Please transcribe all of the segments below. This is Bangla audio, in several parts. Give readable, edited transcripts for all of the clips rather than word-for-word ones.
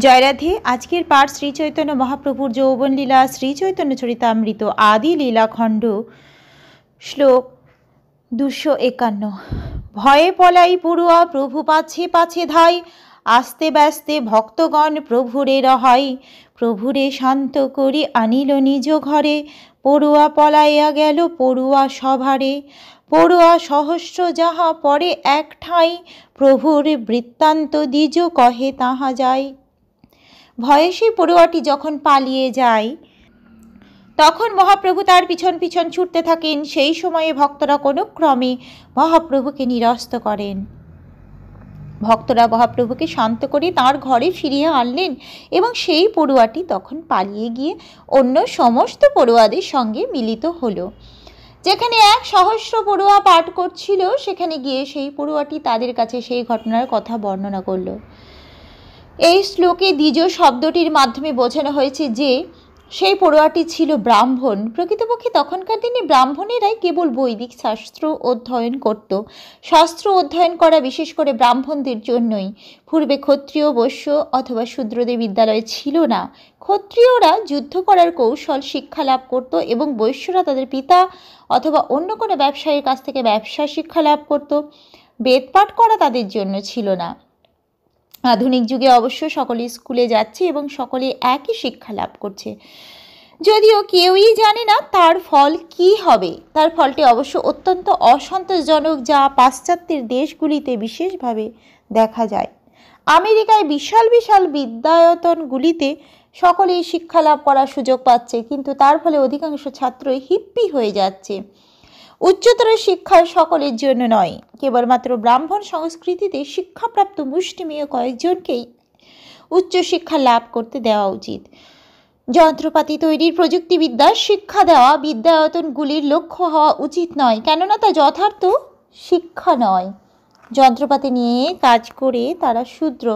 জয় রাধে। আজকের পাঠ শ্রী চৈতন্য মহাপ্রভুর যৌবন লীলা, শ্রী চৈতন্য চরিতামৃত আদি লীলাখণ্ড, শ্লোক 251। ভয়ে পলাই পড়ুয়া প্রভু পাছে পাছে ধাই, আস্তে ব্যস্তে ভক্তগণ প্রভুরে রহাই। প্রভুরে শান্ত করি আনিল নিজ ঘরে, পড়ুয়া পলাইয়া গেল পড়ুয়া সভারে। পড়ুয়া সহস্র যাহা পরে এক ঠাঁই, প্রভুর বৃত্তান্ত দ্বিজ কহে তাহা যায়। ভয়ে সেই পড়ুয়াটি যখন পালিয়ে যায়, তখন মহাপ্রভু তার পিছন পিছন ছুটতে থাকেন। সেই সময়ে ভক্তরা কোনো ক্রমে মহাপ্রভুকে নিরস্ত করেন। ভক্তরা মহাপ্রভুকে শান্ত করে তাঁর ঘরে ফিরিয়ে আনলেন এবং সেই পড়ুয়াটি তখন পালিয়ে গিয়ে অন্য সমস্ত পড়ুয়াদের সঙ্গে মিলিত হলো। যেখানে 1,000 পড়ুয়া পাঠ করছিল, সেখানে গিয়ে সেই পড়ুয়াটি তাদের কাছে সেই ঘটনার কথা বর্ণনা করল। এই শ্লোকে দ্বিজ শব্দটির মাধ্যমে বোঝানো হয়েছে যে সেই পড়ুয়াটি ছিল ব্রাহ্মণ। প্রকৃতপক্ষে তখনকার দিনে ব্রাহ্মণেরাই কেবল বৈদিক শাস্ত্র অধ্যয়ন করত। শাস্ত্র অধ্যয়ন করা বিশেষ করে ব্রাহ্মণদের জন্যই। পূর্বে ক্ষত্রিয়, বৈশ্য অথবা শূদ্রদের বিদ্যালয় ছিল না। ক্ষত্রিয়রা যুদ্ধ করার কৌশল শিক্ষা লাভ করত এবং বৈশ্যরা তাদের পিতা অথবা অন্য কোনো ব্যবসায়ীর কাছ থেকে ব্যবসা শিক্ষা লাভ করত। বেদপাঠ করা তাদের জন্য ছিল না। আধুনিক যুগে অবশ্য সকলে স্কুলে যাচ্ছে এবং সকলে একই শিক্ষা লাভ করছে, যদিও কেউই জানে না তার ফল কি হবে। তার ফলটি অবশ্য অত্যন্ত অসন্তোষজনক, যা পাশ্চাত্যের দেশগুলিতে বিশেষভাবে দেখা যায়। আমেরিকায় বিশাল বিশাল বিদ্যায়তনগুলিতে সকলেই শিক্ষা লাভ করার সুযোগ পাচ্ছে, কিন্তু তার ফলে অধিকাংশ ছাত্রই হিপ্পি হয়ে যাচ্ছে। উচ্চতর শিক্ষা সকলের জন্য নয়, কেবলমাত্র ব্রাহ্মণ সংস্কৃতিতে শিক্ষাপ্রাপ্ত মুষ্টিমেয় কয়েকজনকেই উচ্চশিক্ষা লাভ করতে দেওয়া উচিত। যন্ত্রপাতি তৈরির প্রযুক্তিবিদ্যা শিক্ষা দেওয়া বিদ্যায়তনগুলির লক্ষ্য হওয়া উচিত নয়, কেননা তা যথার্থ শিক্ষা নয়। যন্ত্রপাতি নিয়ে কাজ করে তারা শূদ্র।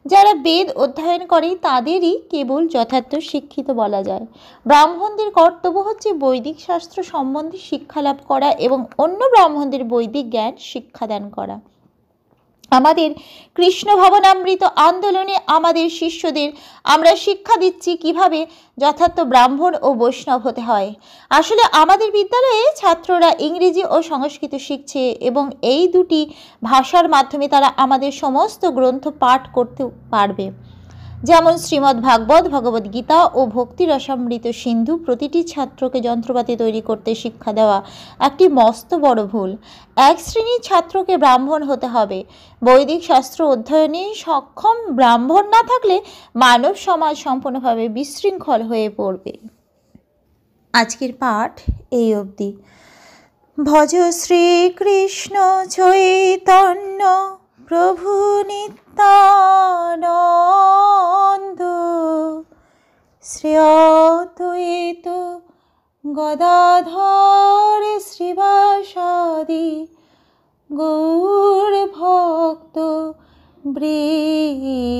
যারা বেদ অধ্যয়ন করে তাদেরই কেবল যথার্থ শিক্ষিত বলা যায়। ব্রাহ্মণদের কর্তব্য হচ্ছে বৈদিক শাস্ত্র সম্বন্ধে শিক্ষা লাভ করা এবং অন্য ব্রাহ্মণদের বৈদিক জ্ঞান শিক্ষাদান করা। আমাদের কৃষ্ণ ভবনামৃত আন্দোলনে আমাদের শিষ্যদের আমরা শিক্ষা দিচ্ছি কিভাবে যথার্থ ব্রাহ্মণ ও বৈষ্ণব হতে হয়। আসলে আমাদের বিদ্যালয়ে ছাত্ররা ইংরেজি ও সংস্কৃত শিখছে এবং এই দুটি ভাষার মাধ্যমে তারা আমাদের সমস্ত গ্রন্থ পাঠ করতে পারবে, যেমন শ্রীমদ্ ভাগবত, ভগবদ্গীতা ও ভক্তি রসামৃত সিন্ধু। প্রতিটি ছাত্রকে যন্ত্রপাতি তৈরি করতে শিক্ষা দেওয়া একটি মস্ত বড় ভুল। এক শ্রেণীর ছাত্রকে ব্রাহ্মণ হতে হবে। বৈদিক শাস্ত্র অধ্যয়নে সক্ষম ব্রাহ্মণ না থাকলে মানব সমাজ সম্পূর্ণভাবে বিশৃঙ্খল হয়ে পড়বে। আজকের পাঠ এই অবধি। ভজ শ্রীকৃষ্ণ চৈতন্য প্রভু নিত্যানন্দ, শ্রী অদ্বৈত গদাধর শ্রীবাসাদি গৌর ভক্ত বৃন্দ।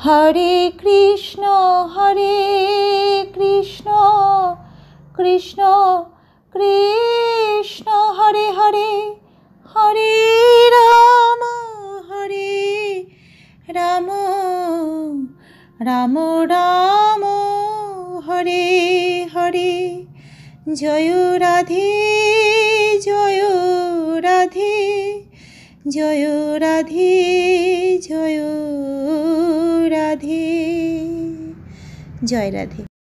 হরে কৃষ্ণ কৃষ্ণ কৃষ্ণ হরে হরে, হরে রাম রাম রাম হরে হরে। জয় রাধে জয় রাধে, জয় রাধে জয় রাধে। জয় রাধে।